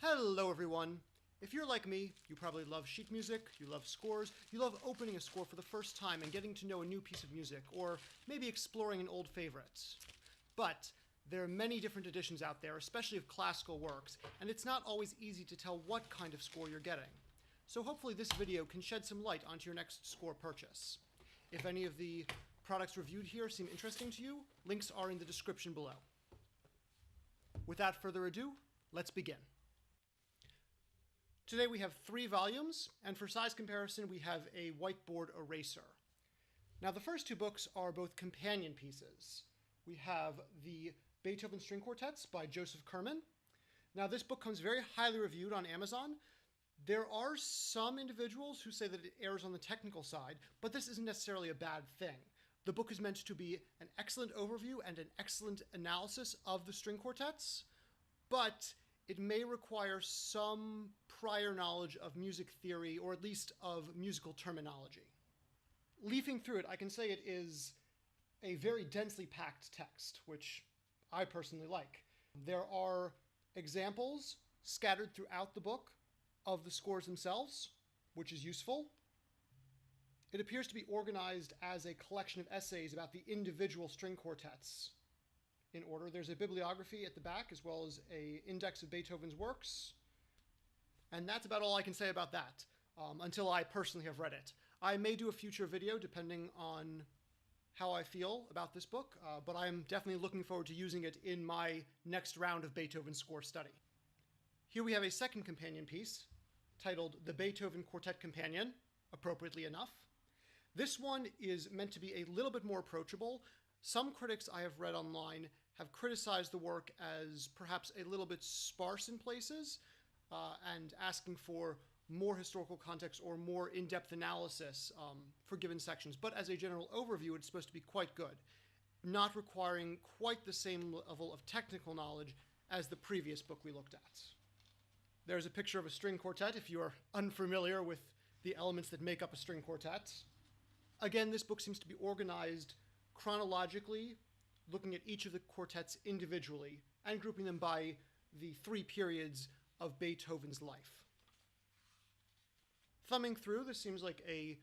Hello everyone! If you're like me, you probably love sheet music, you love scores, you love opening a score for the first time and getting to know a new piece of music, or maybe exploring an old favorite. But there are many different editions out there, especially of classical works, and it's not always easy to tell what kind of score you're getting. So hopefully this video can shed some light onto your next score purchase. If any of the products reviewed here seem interesting to you, links are in the description below. Without further ado, let's begin. Today we have 3 volumes, and for size comparison we have a whiteboard eraser. Now the first 2 books are both companion pieces. We have the Beethoven String Quartets by Joseph Kerman. Now this book comes very highly reviewed on Amazon. There are some individuals who say that it errs on the technical side, but this isn't necessarily a bad thing. The book is meant to be an excellent overview and an excellent analysis of the string quartets, but it may require some prior knowledge of music theory, or at least of musical terminology. Leafing through it, I can say it is a very densely packed text, which I personally like. There are examples scattered throughout the book of the scores themselves, which is useful. It appears to be organized as a collection of essays about the individual string quartets in order. There's a bibliography at the back, as well as an index of Beethoven's works. And that's about all I can say about that, until I personally have read it. I may do a future video, depending on how I feel about this book, but I'm definitely looking forward to using it in my next round of Beethoven score study. Here we have a second companion piece, titled The Beethoven Quartet Companion, appropriately enough. This one is meant to be a little bit more approachable. Some critics I have read online have criticized the work as perhaps a little bit sparse in places, and asking for more historical context or more in-depth analysis for given sections. But as a general overview, it's supposed to be quite good, not requiring quite the same level of technical knowledge as the previous book we looked at. There's a picture of a string quartet if you are unfamiliar with the elements that make up a string quartet. Again, this book seems to be organized chronologically, looking at each of the quartets individually and grouping them by the 3 periods of Beethoven's life. Thumbing through, this seems like a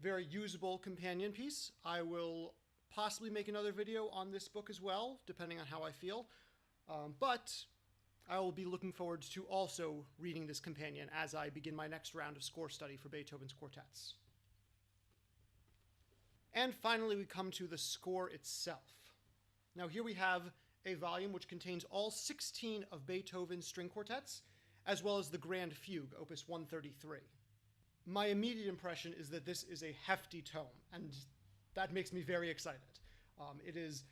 very usable companion piece. I will possibly make another video on this book as well, depending on how I feel, but I will be looking forward to also reading this companion as I begin my next round of score study for Beethoven's quartets. And finally, we come to the score itself. Now here we have a volume which contains all 16 of Beethoven's string quartets, as well as the Grand Fugue, Opus 133. My immediate impression is that this is a hefty tome, and that makes me very excited. It is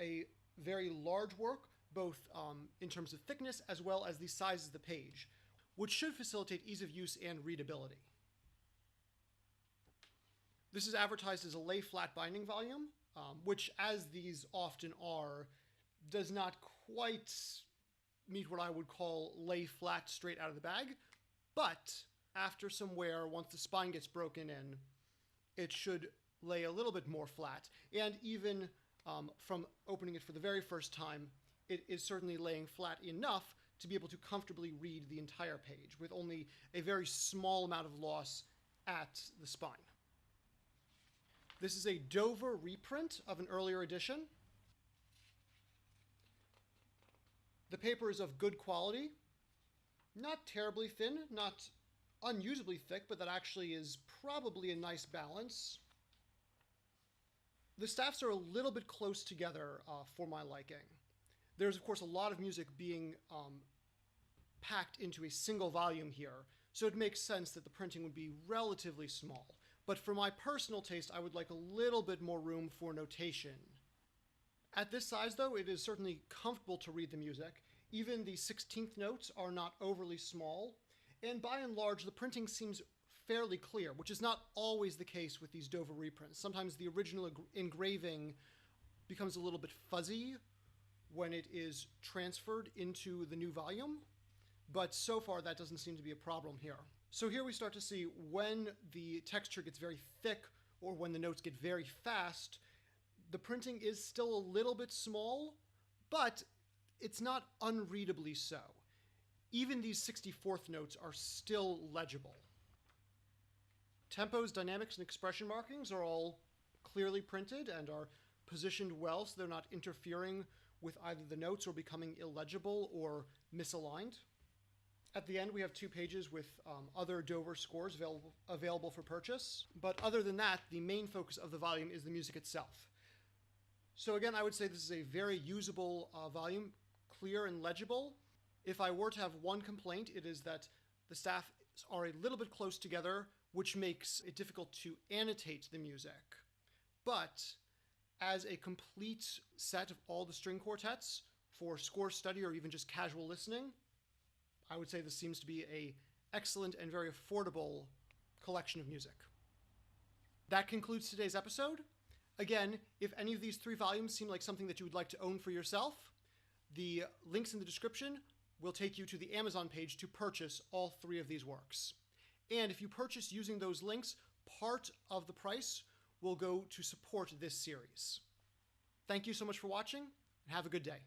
a very large work, both in terms of thickness as well as the size of the page, which should facilitate ease of use and readability. This is advertised as a lay-flat binding volume, which, as these often are, does not quite meet what I would call lay-flat straight out of the bag, but after some wear, once the spine gets broken in, it should lay a little bit more flat, and even from opening it for the very first time, it is certainly laying flat enough to be able to comfortably read the entire page, with only a very small amount of loss at the spine. This is a Dover reprint of an earlier edition. The paper is of good quality, not terribly thin, not unusably thick, but that actually is probably a nice balance. The staffs are a little bit close together for my liking. There's, of course, a lot of music being packed into a single volume here, so it makes sense that the printing would be relatively small. But for my personal taste, I would like a little bit more room for notation. At this size, though, it is certainly comfortable to read the music. Even the 16th notes are not overly small, and by and large, the printing seems fairly clear, which is not always the case with these Dover reprints. Sometimes the original engraving becomes a little bit fuzzy when it is transferred into the new volume, but so far that doesn't seem to be a problem here. So here we start to see when the texture gets very thick or when the notes get very fast, the printing is still a little bit small, but it's not unreadably so. even these 64th notes are still legible. Tempos, dynamics, and expression markings are all clearly printed and are positioned well so they're not interfering with either the notes or becoming illegible or misaligned. At the end, we have 2 pages with other Dover scores available for purchase. But other than that, the main focus of the volume is the music itself. So again, I would say this is a very usable volume, clear and legible. If I were to have one complaint, it is that the staff are a little bit close together, which makes it difficult to annotate the music. But as a complete set of all the string quartets for score study or even just casual listening, I would say this seems to be an excellent and very affordable collection of music. That concludes today's episode. Again, if any of these 3 volumes seem like something that you would like to own for yourself, the links in the description will take you to the Amazon page to purchase all 3 of these works. And if you purchase using those links, part of the price will go to support this series. Thank you so much for watching, and have a good day.